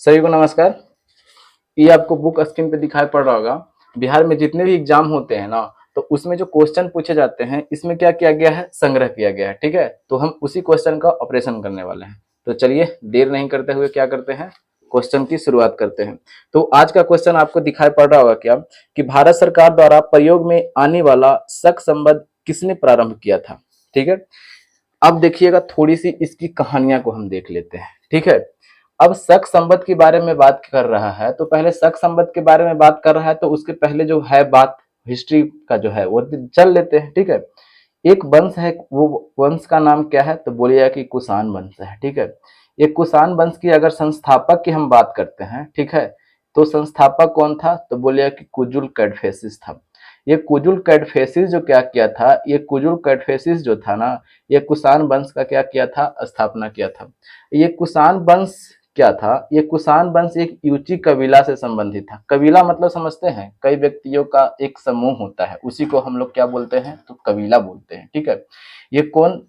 सभी को नमस्कार। ये आपको बुक स्क्रीन पे दिखाई पड़ रहा होगा। बिहार में जितने भी एग्जाम होते हैं ना, तो उसमें जो क्वेश्चन पूछे जाते हैं, इसमें क्या किया गया है, संग्रह किया गया है। ठीक है, तो हम उसी क्वेश्चन का ऑपरेशन करने वाले हैं। तो चलिए देर नहीं करते हुए क्या करते हैं, क्वेश्चन की शुरुआत करते हैं। तो आज का क्वेश्चन आपको दिखाई पड़ रहा होगा क्या, कि भारत सरकार द्वारा प्रयोग में आने वाला सक संबंध किसने प्रारंभ किया था। ठीक है, अब देखिएगा थोड़ी सी इसकी कहानियां को हम देख लेते हैं। ठीक है, अब शक संबंध के बारे में बात कर रहा है, तो पहले शक संबंध के बारे में बात कर रहा है, तो उसके पहले जो है बात हिस्ट्री का जो है वो चल लेते हैं। ठीक है, एक वंश है, वो वंश का नाम क्या है, तो बोलिएगा कि कुषाण वंश है। ठीक है, ये कुषाण वंश की अगर संस्थापक की हम बात करते हैं, ठीक है, तो संस्थापक कौन था, तो बोलिएगा कि कुजुल कैडफेसिस था। ये कुजुल कैडफेसिस जो क्या किया था, ये कुजुल कैडफेसिस जो था ना, ये कुषाण वंश का क्या किया था, स्थापना किया था। ये कुषाण वंश क्या था, ये कुषाण वंश एक यूची कबीला से संबंधित था। कबीला मतलब समझते हैं, कई व्यक्तियों का एक समूह होता है, उसी को हम लोग क्या बोलते हैं, तो कबीला बोलते हैं। ठीक है, ये कौन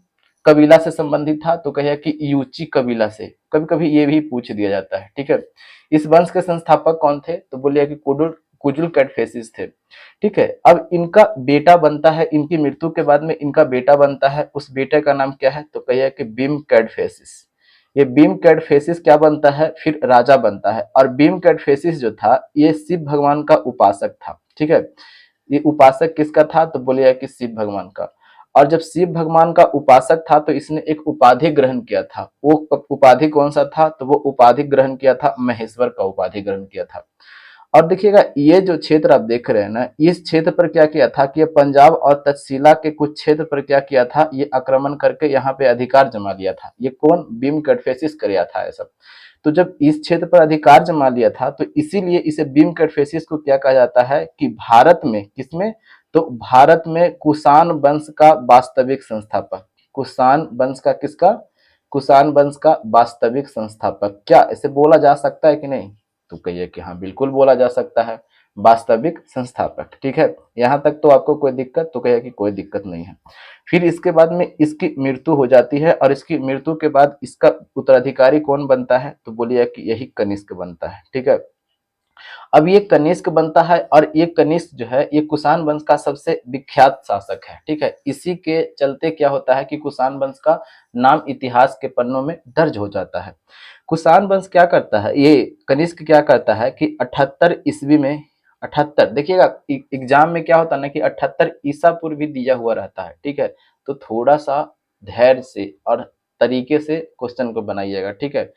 कबीला से संबंधित था, तो कहिए कि यूची कबीला से। कभी कभी ये भी पूछ दिया जाता है। ठीक है, इस वंश के संस्थापक कौन थे, तो बोलिए कि कुडुल कुजुल कैडफेसिस थे। ठीक है, अब इनका बेटा बनता है, इनकी मृत्यु के बाद में इनका बेटा बनता है, उस बेटे का नाम क्या है, तो कहिए कि बीम कैडफेसिस। ये बीम कैडफेसिस क्या बनता है, फिर राजा बनता है। और बीम कैडफेसिस जो था, ये शिव भगवान का उपासक था। ठीक है, ये उपासक किसका था, तो बोलिए कि शिव भगवान का। और जब शिव भगवान का उपासक था, तो इसने एक उपाधि ग्रहण किया था। वो उपाधि कौन सा था, तो वो उपाधि ग्रहण किया था, महेश्वर का उपाधि ग्रहण किया था। और देखिएगा ये जो क्षेत्र आप देख रहे हैं ना, इस क्षेत्र पर क्या किया था, कि ये पंजाब और तक्षशिला के कुछ क्षेत्र पर क्या किया था, ये आक्रमण करके यहाँ पे अधिकार जमा लिया था। ये कौन, भीम कटफेसिस किया था ऐसा। तो जब इस क्षेत्र पर अधिकार जमा लिया था, तो इसीलिए इसे भीम कटफेसिस को क्या कहा जाता है, कि भारत में किसमें, तो भारत में कुषाण वंश का वास्तविक संस्थापक। कुषाण वंश का किसका, कुषाण वंश का वास्तविक संस्थापक। क्या इसे बोला जा सकता है कि नहीं, तो कहिए कि हाँ बिल्कुल बोला जा सकता है, वास्तविक संस्थापक। ठीक है, यहाँ तक तो आपको कोई दिक्कत, तो कहिए कि कोई दिक्कत नहीं है। फिर इसके बाद में इसकी मृत्यु हो जाती है, और इसकी मृत्यु के बाद इसका उत्तराधिकारी कौन बनता है, तो बोलिए कि यही कनिष्क बनता है। ठीक है, अब ये कनिष्क बनता है, और ये कनिष्क जो है, ये कुषाण वंश का सबसे विख्यात शासक है। ठीक है, इसी के चलते क्या होता है, कि कुषाण वंश का नाम इतिहास के पन्नों में दर्ज हो जाता है। कुषाण वंश क्या करता है, ये कनिष्क क्या करता है, कि 78 ईस्वी में, 78 देखिएगा एग्जाम में क्या होता है ना, कि 78 ईसा पूर्व भी दिया हुआ रहता है। ठीक है, तो थोड़ा सा धैर्य से और तरीके से क्वेश्चन को बनाइएगा। ठीक है,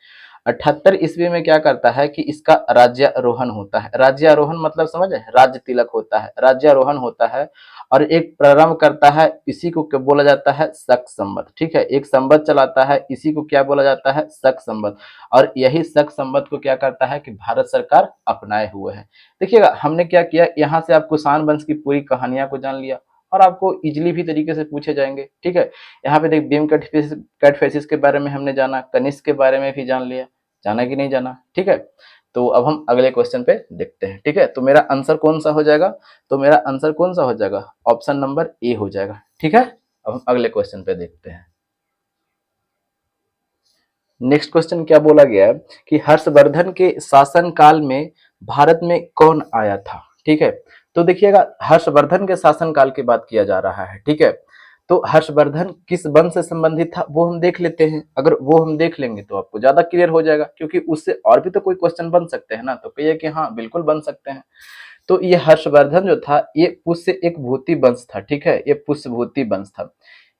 78 ईस्वी में क्या करता है, कि इसका राज्यारोहण होता है। राज्यारोहण मतलब समझ है, राज्य तिलक होता है, राज्यारोहण होता है। और एक प्रारंभ करता है, इसी को क्या बोला जाता है, शक संवत। ठीक है, एक संवत चलाता है, इसी को क्या बोला जाता है, शक संवत। और यही शक संवत को क्या करता है, कि भारत सरकार अपनाए हुए है। देखिएगा हमने क्या किया, यहाँ से आप कुषाण वंश की पूरी कहानियां को जान लिया, और आपको इजिली भी तरीके से पूछे जाएंगे। ठीक है, यहाँ पे देख भीम कैटफेसिस के बारे में हमने जाना, कनिष्क के बारे में भी जान लिया, जाना कि नहीं जाना। ठीक है, तो अब हम अगले क्वेश्चन पे देखते हैं। ठीक है, तो मेरा आंसर कौन सा हो जाएगा, तो मेरा आंसर कौन सा हो जाएगा, ऑप्शन नंबर ए हो जाएगा। ठीक है, अब हम अगले क्वेश्चन पे देखते हैं। नेक्स्ट क्वेश्चन क्या बोला गया है, कि हर्षवर्धन के शासन काल में भारत में कौन आया था। ठीक है, तो देखिएगा हर्षवर्धन के शासन काल की बात किया जा रहा है। ठीक है, तो हर्षवर्धन किस वंश से संबंधित था, वो हम देख लेते हैं। अगर वो हम देख लेंगे तो आपको ज्यादा क्लियर हो जाएगा, क्योंकि उससे और भी तो कोई क्वेश्चन बन सकते हैं ना, तो कहिए कि हाँ बिल्कुल बन सकते हैं। तो ये हर्षवर्धन जो था, ये पुष्य एक भूति वंश था। ठीक है, ये पुष्यभूति वंश था।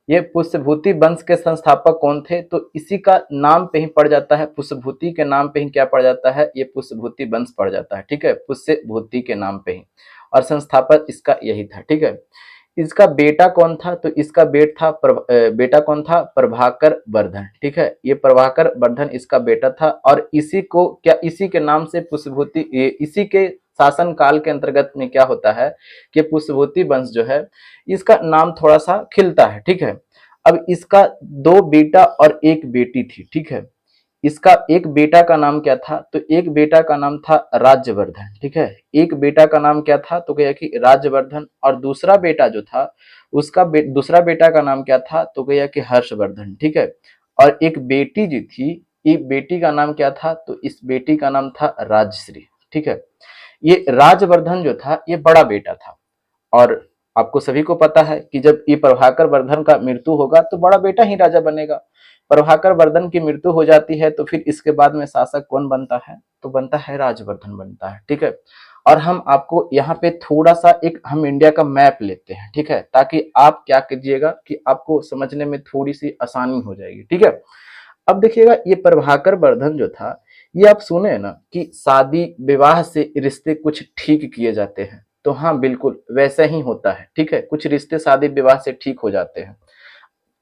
ये पुष्यभूति वंश के संस्थापक कौन थे, तो इसी का नाम पे ही पड़ जाता है, पुष्यभूति के नाम पे ही क्या पड़ जाता है, ये पुष्यभूति वंश पड़ जाता है। ठीक है, पुष्यभूति के नाम पे ही, और संस्थापक इसका यही था। ठीक है, इसका बेटा कौन था, तो इसका बेटा कौन था, प्रभाकर वर्धन। ठीक है, ये प्रभाकर वर्धन इसका बेटा था, और इसी को क्या, इसी के नाम से पुष्यभूति, इसी के शासन काल के अंतर्गत में क्या होता है, कि पुष्यभूति वंश जो है, इसका नाम थोड़ा सा खिलता है। ठीक है, अब इसका दो बेटा और एक बेटी थी। ठीक है, इसका एक बेटा का नाम क्या था, तो एक बेटा का नाम था राज्यवर्धन। ठीक है, एक बेटा का नाम क्या था, तो कहिए कि राज्यवर्धन। और दूसरा बेटा जो था, उसका दूसरा बेटा का नाम क्या था, तो कहिए कि हर्षवर्धन। ठीक है, और एक बेटी जो थी, ये बेटी का नाम क्या था? तो इस बेटी का नाम था राजश्री। ठीक है, ये राजवर्धन जो था ये बड़ा बेटा था, और आपको सभी को पता है कि जब ये प्रभाकर वर्धन का मृत्यु होगा तो बड़ा बेटा ही राजा बनेगा। प्रभाकर वर्धन की मृत्यु हो जाती है तो फिर इसके बाद में शासक कौन बनता है? तो बनता है राजवर्धन बनता है। ठीक है, और हम आपको यहाँ पे थोड़ा सा एक हम इंडिया का मैप लेते हैं, ठीक है, ताकि आप क्या कीजिएगा कि आपको समझने में थोड़ी सी आसानी हो जाएगी। ठीक है, अब देखिएगा ये प्रभाकर वर्धन जो था, ये आप सुने ना कि शादी विवाह से रिश्ते कुछ ठीक किए जाते हैं, तो हाँ बिल्कुल वैसा ही होता है। ठीक है, कुछ रिश्ते शादी विवाह से ठीक हो जाते हैं,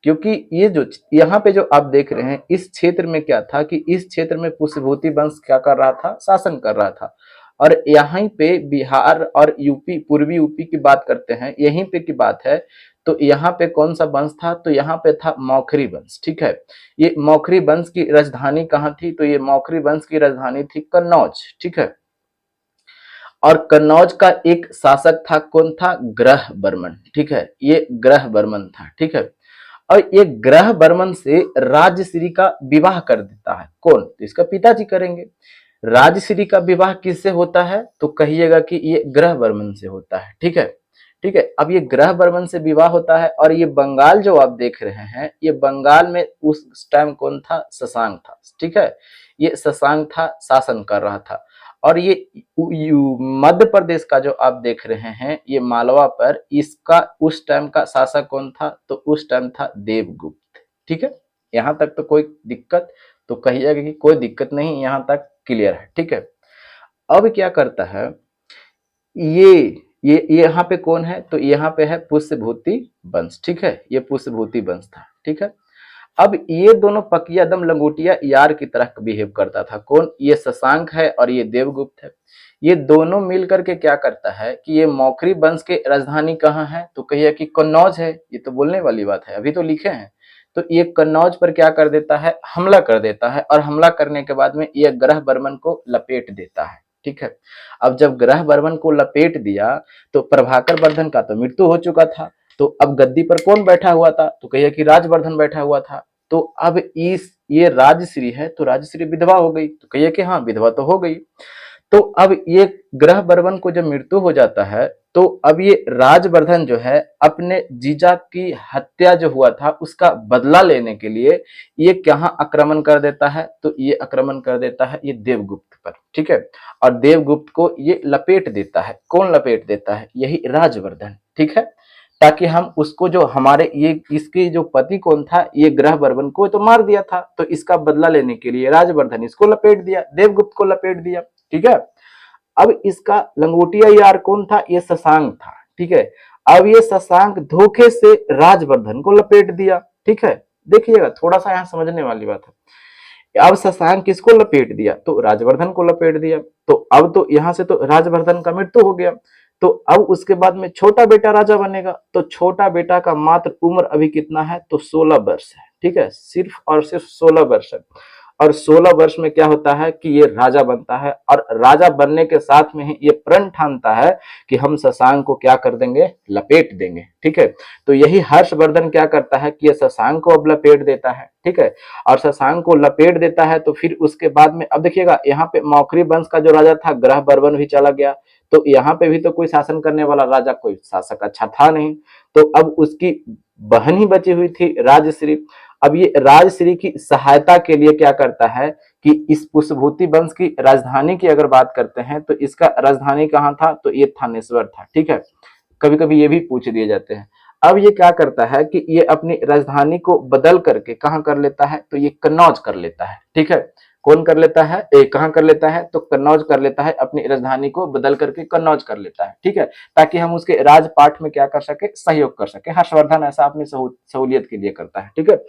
क्योंकि ये जो यहाँ पे जो आप देख रहे हैं इस क्षेत्र में क्या था कि इस क्षेत्र में पुष्यभूति वंश क्या कर रहा था? शासन कर रहा था। और यहीं पे बिहार और यूपी, पूर्वी यूपी की बात करते हैं, यहीं पे की बात है, तो यहाँ पे कौन सा वंश था? तो यहाँ पे था मौखरी वंश। ठीक है, ये मौखरी वंश की राजधानी कहाँ थी? तो ये मौखरी वंश की राजधानी थी कन्नौज। ठीक है, और कन्नौज का एक शासक था, कौन था? ग्रह बर्मन। ठीक है, ये ग्रह बर्मन था। ठीक है, और ये ग्रह बर्मन से राजश्री का विवाह कर देता है, कौन? तो इसका पिताजी करेंगे। राजश्री का विवाह किससे होता है? तो कहिएगा कि ये ग्रह बर्मन से होता है। ठीक है, ठीक है, अब ये ग्रह बर्मन से विवाह होता है, और ये बंगाल जो आप देख रहे हैं, ये बंगाल में उस टाइम कौन था? शशांक था। ठीक है, ये शशांक था, शासन कर रहा था। और ये मध्य प्रदेश का जो आप देख रहे हैं, ये मालवा पर, इसका उस टाइम का शासक कौन था? तो उस टाइम था देवगुप्त। ठीक है, यहाँ तक तो कोई दिक्कत? तो कहिएगा कि कोई दिक्कत नहीं, यहाँ तक क्लियर है। ठीक है, अब क्या करता है ये ये यहाँ पे कौन है? तो यहाँ पे है पुष्यभूति वंश। ठीक है, ये पुष्यभूति वंश था। ठीक है, अब ये दोनों पकिया दम लंगोटिया यार की तरह बिहेव करता था, कौन? ये शशांक है और ये देवगुप्त है। ये दोनों मिल करके क्या करता है कि ये मौखरी वंश के राजधानी कहाँ है? तो कहिए कि कन्नौज है। ये तो बोलने वाली बात है, अभी तो लिखे हैं। तो ये कन्नौज पर क्या कर देता है? हमला कर देता है, और हमला करने के बाद में ये ग्रह बर्मन को लपेट देता है। ठीक है, अब जब ग्रह बर्मन को लपेट दिया तो प्रभाकर वर्धन का तो मृत्यु हो चुका था, तो अब गद्दी पर कौन बैठा हुआ था? तो कहिए कि राजवर्धन बैठा हुआ था। तो अब इस ये राजश्री है, तो राजश्री विधवा हो गई, तो कहिए कि हाँ विधवा तो हो गई। तो अब ये ग्रह बर्मन को जब मृत्यु हो जाता है, तो अब ये राजवर्धन जो है अपने जीजा की हत्या जो हुआ था उसका बदला लेने के लिए ये कहाँ आक्रमण कर देता है? तो ये आक्रमण कर देता है ये देवगुप्त पर। ठीक है, और देवगुप्त को ये लपेट देता है, कौन लपेट देता है? यही राजवर्धन। ठीक है, ताकि हम उसको जो हमारे ये इसके जो पति कौन था? ये ग्रह बर्मन को तो मार दिया था, तो इसका बदला लेने के लिए राजवर्धन इसको लपेट दिया, देवगुप्त को लपेट दिया। ठीक है, अब इसका लंगोटिया यार कौन था? ये शशांक था। ठीक है, अब ये शशांक धोखे से राजवर्धन को लपेट दिया। ठीक है, देखिएगा थोड़ा सा यहाँ समझने वाली बात है। अब शशांक किसको लपेट दिया? तो राजवर्धन को लपेट दिया। तो अब तो यहाँ से तो राजवर्धन का मृत्यु हो गया, तो अब उसके बाद में छोटा बेटा राजा बनेगा। तो छोटा बेटा का मात्र उम्र अभी कितना है? तो 16 वर्ष है। ठीक है, सिर्फ और सिर्फ 16 वर्ष है, और 16 वर्ष में क्या होता है कि ये राजा बनता है, और राजा बनने के साथ में ही ये प्रण ठानता है कि हम शशांक को क्या कर देंगे? लपेट देंगे। ठीक है, तो यही हर्षवर्धन क्या करता है कि ये शशांक को अब लपेट देता है। ठीक है, और शशांक को लपेट देता है, तो फिर उसके बाद में अब देखिएगा यहाँ पे मौखरी वंश का जो राजा था ग्रह बर्मन भी चला गया, तो यहाँ पे भी तो कोई शासन करने वाला राजा, कोई शासक अच्छा था नहीं। तो अब उसकी बहन ही बची हुई थी राजश्री। अब ये राजश्री की सहायता के लिए क्या करता है कि इस पुष्यभूति वंश की राजधानी की अगर बात करते हैं तो इसका राजधानी कहाँ था? तो ये थानेश्वर था। ठीक है, कभी कभी ये भी पूछ दिए जाते हैं। अब ये क्या करता है कि ये अपनी राजधानी को बदल करके कहाँ कर लेता है? तो ये कन्नौज कर लेता है। ठीक है, कौन कर लेता है? कहाँ कर लेता है? तो कन्नौज कर लेता है, अपनी राजधानी को बदल करके कन्नौज कर लेता है। ठीक है, ताकि हम उसके राजपाठ में क्या कर सके? सहयोग कर सके। हर्षवर्धन ऐसा अपनी सहूलियत के लिए करता है। ठीक है,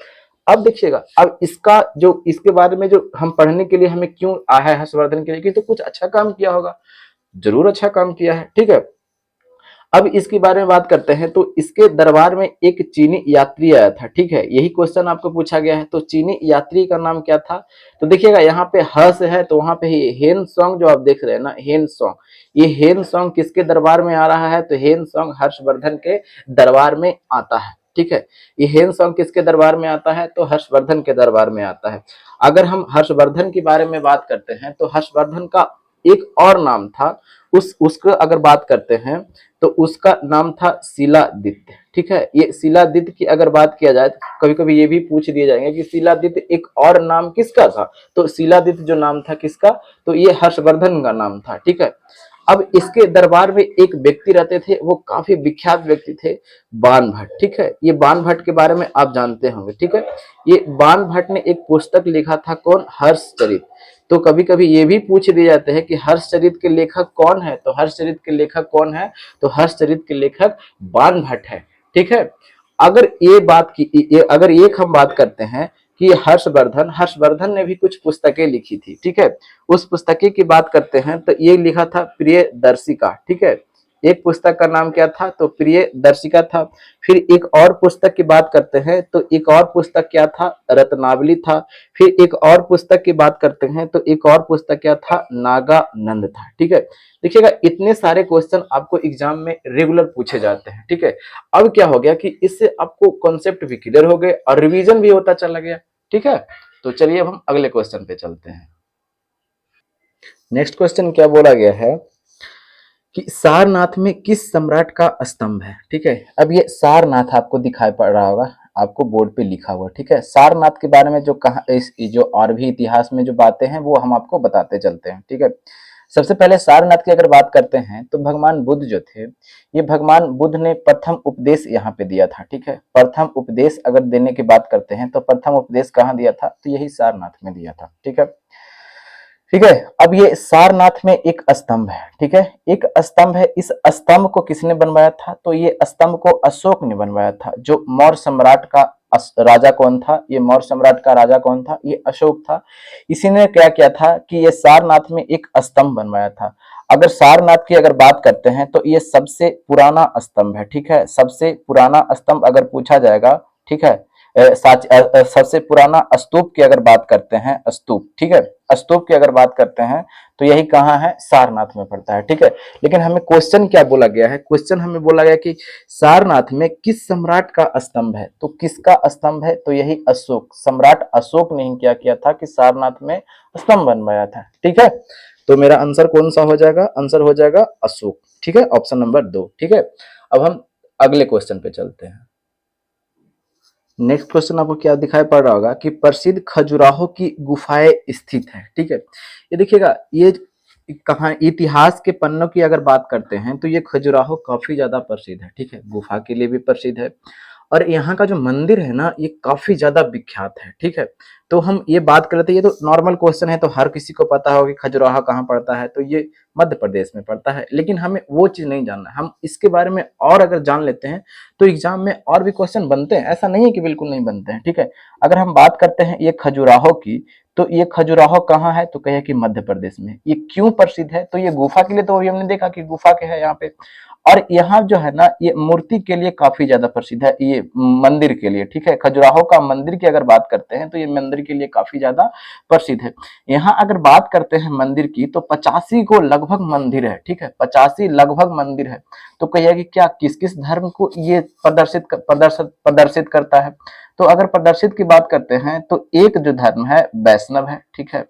अब देखिएगा, अब इसका जो इसके बारे में जो हम पढ़ने के लिए हमें क्यों आया है हर्षवर्धन के लिए, कि तो कुछ अच्छा काम किया होगा, जरूर अच्छा काम किया है। ठीक है, अब इसके बारे में बात करते हैं, तो इसके दरबार में एक चीनी यात्री आया था। ठीक है, यही क्वेश्चन आपको पूछा गया है, तो चीनी यात्री का नाम क्या था? तो देखिएगा यहाँ पे ह से है, तो वहां पे हेन सॉन्ग जो आप देख रहे हैं ना, हेन सॉन्ग, ये हेन सॉन्ग किसके दरबार में आ रहा है? तो हेन सॉन्ग हर्षवर्धन के दरबार में आता है। ठीक है। ये हेन सॉन्ग किसके दरबार में आता है? तो हर्षवर्धन के दरबार में आता है। अगर हम हर्षवर्धन के बारे में बात करते हैं तो हर्षवर्धन का एक और नाम था, उसका अगर बात करते हैं तो उसका नाम था शिलादित्य, ठीक है। ये शिलादित्य की अगर बात किया जाए तो कभी कभी ये भी पूछ दिए जाएंगे कि शिलादित्य एक और नाम किसका था? तो शिलादित्य जो नाम था किसका? तो ये हर्षवर्धन का नाम था, ठीक है। अब इसके दरबार में एक व्यक्ति रहते थे, वो काफी विख्यात व्यक्ति थे, बाण भट्ट, ठीक है। ये बाण भट्ट के बारे में आप जानते होंगे, ठीक है। ये बाण भट्ट ने एक पुस्तक लिखा था, कौन? हर्षचरित। तो कभी कभी ये भी पूछ दिए जाते हैं कि हर्षचरित के लेखक कौन है? तो हर्षचरित के लेखक कौन है? तो हर्षचरित के लेखक बाण भट्ट है, ठीक है। अगर अगर एक हम बात करते हैं कि हर्षवर्धन ने भी कुछ पुस्तकें लिखी थी, ठीक है। उस पुस्तकें की बात करते हैं तो ये लिखा था प्रियदर्शिका, ठीक है। एक पुस्तक का नाम क्या था? तो प्रियदर्शिका था। फिर एक और पुस्तक की बात करते हैं तो एक और पुस्तक क्या था? रत्नावली था। फिर एक और पुस्तक की बात करते हैं तो एक और पुस्तक क्या था? नागानंद था, ठीक है। देखिएगा, इतने सारे क्वेश्चन आपको एग्जाम में रेगुलर पूछे जाते हैं, ठीक है। अब क्या हो गया कि इससे आपको कॉन्सेप्ट भी क्लियर हो गए और रिवीजन भी होता चला गया, ठीक है। तो चलिए अब हम अगले क्वेश्चन पे चलते हैं। नेक्स्ट क्वेश्चन क्या बोला गया है कि सारनाथ में किस सम्राट का स्तंभ है, ठीक है। अब ये सारनाथ आपको दिखाई पड़ रहा होगा, आपको बोर्ड पे लिखा हुआ, ठीक है। सारनाथ के बारे में जो कहा इस जो और भी इतिहास में जो बातें हैं वो हम आपको बताते चलते हैं, ठीक है। सबसे पहले सारनाथ की अगर बात करते हैं तो भगवान बुद्ध जो थे, ये भगवान बुद्ध ने प्रथम उपदेश यहाँ पे दिया था, ठीक है। प्रथम उपदेश अगर देने की बात करते हैं तो प्रथम उपदेश कहाँ दिया था? तो यही सारनाथ में दिया था, ठीक है। ठीक है। अब ये सारनाथ में एक स्तंभ है, ठीक है। एक स्तंभ है, इस स्तंभ को किसने बनवाया था? तो ये स्तंभ को अशोक ने बनवाया था। जो मौर्य सम्राट का राजा कौन था? ये मौर्य सम्राट का राजा कौन था? ये अशोक था। इसी ने क्या किया था कि ये सारनाथ में एक स्तंभ बनवाया था। अगर सारनाथ की अगर बात करते हैं तो ये सबसे पुराना स्तंभ है, ठीक है। सबसे पुराना स्तंभ अगर पूछा जाएगा, ठीक है। सबसे पुराना स्तूप की अगर बात करते हैं, स्तूप, ठीक है, स्तूप की अगर बात करते हैं तो यही कहाँ है? सारनाथ में पड़ता है, ठीक है। लेकिन हमें क्वेश्चन क्या बोला गया है? क्वेश्चन हमें बोला गया कि सारनाथ में किस सम्राट का स्तंभ है? तो किसका स्तंभ है? तो यही अशोक, सम्राट अशोक ने ही क्या किया था कि सारनाथ में स्तंभ बनवाया था, ठीक है। तो मेरा आंसर कौन सा हो जाएगा? आंसर हो जाएगा अशोक, ठीक है, ऑप्शन नंबर 2, ठीक है। अब हम अगले क्वेश्चन पे चलते हैं। नेक्स्ट क्वेश्चन आपको क्या दिखाई पड़ रहा होगा कि प्रसिद्ध खजुराहो की गुफाएं स्थित है, ठीक है। ये देखिएगा, ये कहाँ इतिहास के पन्नों की अगर बात करते हैं तो ये खजुराहो काफी ज्यादा प्रसिद्ध है, ठीक है। गुफा के लिए भी प्रसिद्ध है और यहाँ का जो मंदिर है ना, ये काफी ज्यादा विख्यात है, ठीक है। तो हम ये बात कर रहे थे, ये तो नॉर्मल क्वेश्चन है तो हर किसी को पता होगा कि खजुराहो कहाँ पड़ता है, तो ये मध्य प्रदेश में पड़ता है। लेकिन हमें वो चीज नहीं जानना है, हम इसके बारे में और अगर जान लेते हैं तो एग्जाम में और भी क्वेश्चन बनते हैं, ऐसा नहीं है कि बिल्कुल नहीं बनते हैं, ठीक है। अगर हम बात करते हैं ये खजुराहो की, तो ये खजुराहो कहाँ है? तो कहे कि मध्य प्रदेश में। ये क्यों प्रसिद्ध है? तो ये गुफा के लिए, तो अभी हमने देखा कि गुफा के है यहाँ पे, और यहाँ जो है ना, ये मूर्ति के लिए काफी ज्यादा प्रसिद्ध है, ये मंदिर के लिए, ठीक है। खजुराहो का मंदिर की अगर बात करते हैं तो ये मंदिर के लिए काफी ज्यादा प्रसिद्ध है। यहाँ अगर बात करते हैं मंदिर की तो 85 को लगभग मंदिर है, ठीक है, 85 लगभग मंदिर है। तो कहिए कि क्या किस किस धर्म को ये प्रदर्शित करता है? तो अगर प्रदर्शित की बात करते हैं तो एक जो धर्म है वैष्णव है, ठीक है।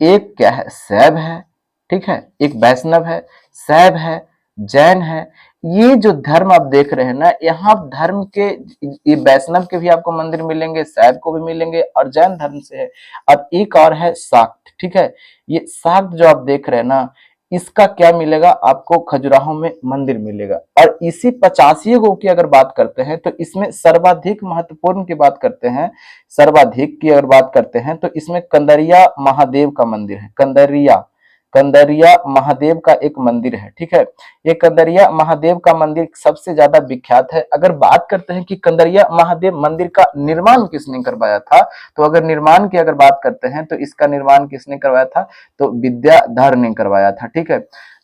एक क्या है? शैव है, ठीक है। एक वैष्णव है, शैव है, जैन है। ये जो धर्म आप देख रहे हैं ना, यहाँ धर्म के, ये वैष्णव के भी आपको मंदिर मिलेंगे, शैव को भी मिलेंगे और जैन धर्म से है। अब एक और है शाक्त, ठीक है। ये शाक्त जो आप देख रहे हैं ना, इसका क्या मिलेगा आपको? खजुराहो में मंदिर मिलेगा। और इसी 85 को की अगर बात करते हैं तो इसमें सर्वाधिक महत्वपूर्ण की बात करते हैं, सर्वाधिक की अगर बात करते हैं तो इसमें कंदरिया महादेव का मंदिर है। कंदरिया महादेव का एक मंदिर है, ठीक है। ये कंदरिया महादेव का मंदिर सबसे ज्यादा विख्यात है। अगर बात करते हैं कि कंदरिया महादेव मंदिर का निर्माण किसने करवाया था, तो अगर निर्माण की अगर बात करते हैं तो इसका निर्माण किसने करवाया था? तो विद्याधर ने करवाया था, ठीक है।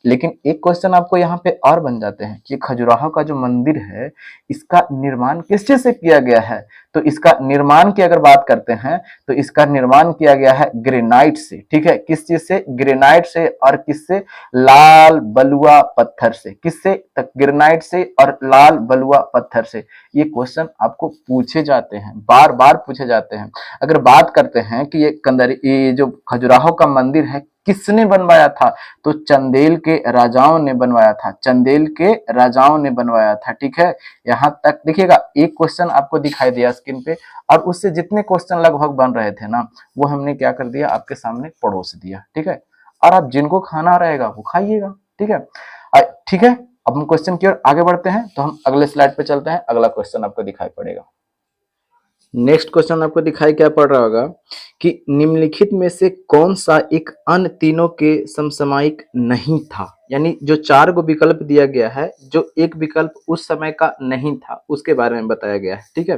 लेकिन एक क्वेश्चन आपको यहाँ पे और बन जाते हैं कि खजुराहो का जो मंदिर है इसका निर्माण किस चीज से किया गया है। तो इसका निर्माण की अगर बात करते हैं तो इसका निर्माण किया गया है ग्रेनाइट से। ठीक है, किस चीज से? ग्रेनाइट से। और किससे? लाल बलुआ पत्थर से। किससे? तक ग्रेनाइट से और लाल बलुआ पत्थर से। ये क्वेश्चन आपको पूछे जाते हैं, बार बार पूछे जाते हैं। अगर बात करते हैं कि ये जो खजुराहो का मंदिर है किसने बनवाया था, तो चंदेल के राजाओं ने बनवाया था। चंदेल के राजाओं ने बनवाया था। ठीक है, यहां तक देखिएगा एक क्वेश्चन आपको दिखाई दिया स्क्रीन पे, और उससे जितने क्वेश्चन लगभग बन रहे थे ना वो हमने क्या कर दिया, आपके सामने पड़ोस दिया। ठीक है, और आप जिनको खाना रहेगा वो खाइएगा। ठीक है, ठीक है। अब हम क्वेश्चन की ओर आगे बढ़ते हैं, तो हम अगले स्लाइड पे चलते हैं। अगला क्वेश्चन आपको दिखाई पड़ेगा। नेक्स्ट क्वेश्चन आपको दिखाई क्या पड़ रहा होगा कि निम्नलिखित में से कौन सा एक अन्य तीनों के समसामयिक नहीं था। यानी जो 4 गो विकल्प दिया गया है, जो एक विकल्प उस समय का नहीं था उसके बारे में बताया गया है। ठीक है,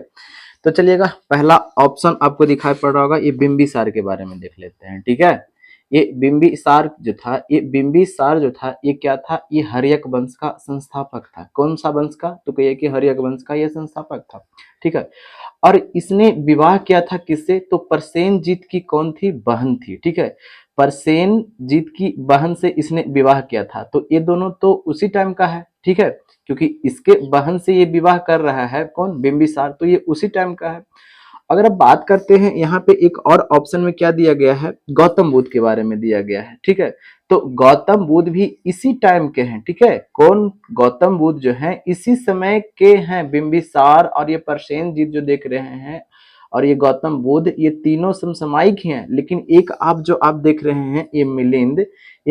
तो चलिएगा पहला ऑप्शन आपको दिखाई पड़ रहा होगा, ये बिंबिसार के बारे में देख लेते हैं। ठीक है, ये बिंबिसार जो था ये क्या था, ये हर्यक वंश का संस्थापक था। कौन सा वंश का? तो कहिए कि हर्यक वंश का ये संस्थापक था। ठीक है, और इसने विवाह किया था किससे? तो परसेनजीत की कौन थी? बहन थी। ठीक है, परसेनजीत की बहन से इसने विवाह किया था। तो ये दोनों तो उसी टाइम का है। ठीक है, क्योंकि इसके बहन से ये विवाह कर रहा है कौन? बिंबिसार, तो ये उसी टाइम का है। अगर अब बात करते हैं यहाँ पे एक और ऑप्शन में क्या दिया गया है, गौतम बुद्ध के बारे में दिया गया है। ठीक है, तो गौतम बुद्ध भी इसी टाइम के हैं। ठीक है, कौन? गौतम बुद्ध जो है इसी समय के हैं। बिंबिसार और ये परसेनजीत जो देख रहे हैं और ये गौतम बुद्ध, ये तीनों समसामयिक ही हैं। लेकिन एक आप देख रहे हैं ये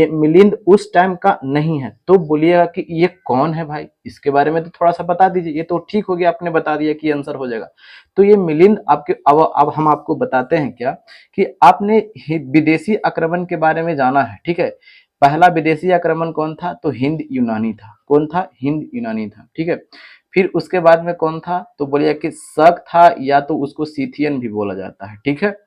मिलिंद उस टाइम का नहीं है। तो बोलिएगा कि ये कौन है भाई, इसके बारे में तो थोड़ा सा बता दीजिए। ये तो ठीक हो गया, आपने बता दिया कि आंसर हो जाएगा। तो ये मिलिंद आपके अब हम आपको बताते हैं क्या कि आपने विदेशी आक्रमण के बारे में जाना है। ठीक है, पहला विदेशी आक्रमण कौन था? तो हिंद यूनानी था। कौन था? हिंद यूनानी था। ठीक है, फिर उसके बाद में कौन था? तो बोलिए कि शक था, या तो उसको सीथियन भी बोला जाता है। ठीक है,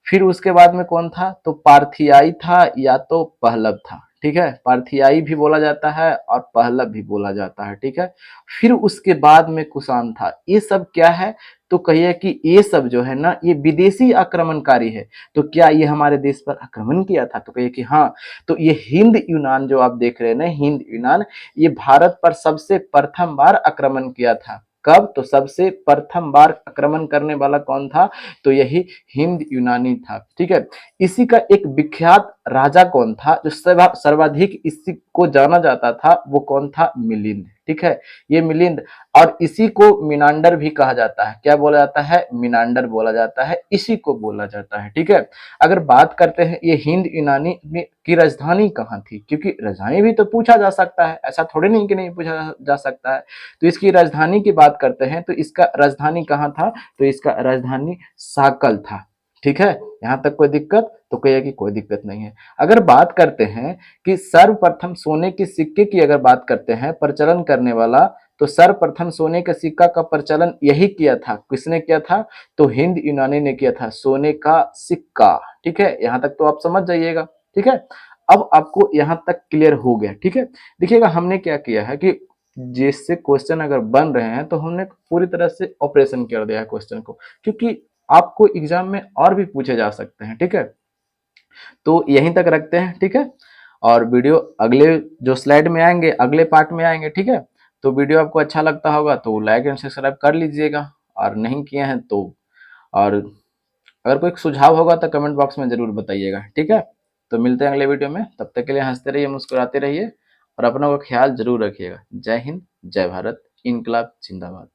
फिर उसके बाद में कौन था? तो पार्थियाई था या तो पहलव था। ठीक है, पार्थियाई भी बोला जाता है और पहलव भी बोला जाता है। ठीक है, फिर उसके बाद में कुषाण था। ये सब क्या है? तो कहिए कि ये सब जो है ना ये विदेशी आक्रमणकारी है। तो क्या ये हमारे देश पर आक्रमण किया था? तो कहिए कि हाँ। तो ये हिंद यूनान जो आप देख रहे हैं ना, हिंद यूनान, ये भारत पर सबसे प्रथम बार आक्रमण किया था। कब? तो सबसे प्रथम बार आक्रमण करने वाला कौन था? तो यही हिंद यूनानी था। ठीक है, इसी का एक विख्यात राजा कौन था जो सर्वाधिक इसी को जाना जाता था? वो कौन था? मिलिंद। ठीक है, ये मिलिंद, और इसी को मिनांडर भी कहा जाता है। क्या बोला जाता है? मिनांडर बोला जाता है, इसी को बोला जाता है। ठीक है, अगर बात करते हैं ये हिंद यूनानी की राजधानी कहाँ थी, क्योंकि राजधानी भी तो पूछा जा सकता है, ऐसा थोड़ी नहीं कि नहीं पूछा जा सकता है। तो इसकी राजधानी की बात करते हैं तो इसका राजधानी कहाँ था? तो इसका राजधानी साकल था। ठीक है, यहां तक कोई दिक्कत? तो कहिए कि कोई दिक्कत नहीं है। अगर बात करते हैं कि सर्वप्रथम सोने के सिक्के की अगर बात करते हैं प्रचलन करने वाला, तो सर्वप्रथम सोने के सिक्का का प्रचलन यही किया था। किसने किया था? तो हिंद यूनानी ने किया था, सोने का सिक्का। ठीक है, यहां तक तो आप समझ जाइएगा। ठीक है, अब आपको यहां तक क्लियर हो गया। ठीक है, देखिएगा हमने क्या किया है कि जिससे क्वेश्चन अगर बन रहे हैं तो हमने पूरी तरह से ऑपरेशन कर दिया है क्वेश्चन को, क्योंकि आपको एग्जाम में और भी पूछे जा सकते हैं। ठीक है, तो यहीं तक रखते हैं। ठीक है, और वीडियो अगले जो स्लाइड में आएंगे, अगले पार्ट में आएंगे। ठीक है, तो वीडियो आपको अच्छा लगता होगा तो लाइक एंड सब्सक्राइब कर लीजिएगा, और नहीं किए हैं तो, और अगर कोई सुझाव होगा तो कमेंट बॉक्स में जरूर बताइएगा। ठीक है, तो मिलते हैं अगले वीडियो में, तब तक के लिए हंसते रहिए, मुस्कुराते रहिए, और अपना को ख्याल जरूर रखिएगा। जय हिंद, जय भारत, इनकलाब जिंदाबाद।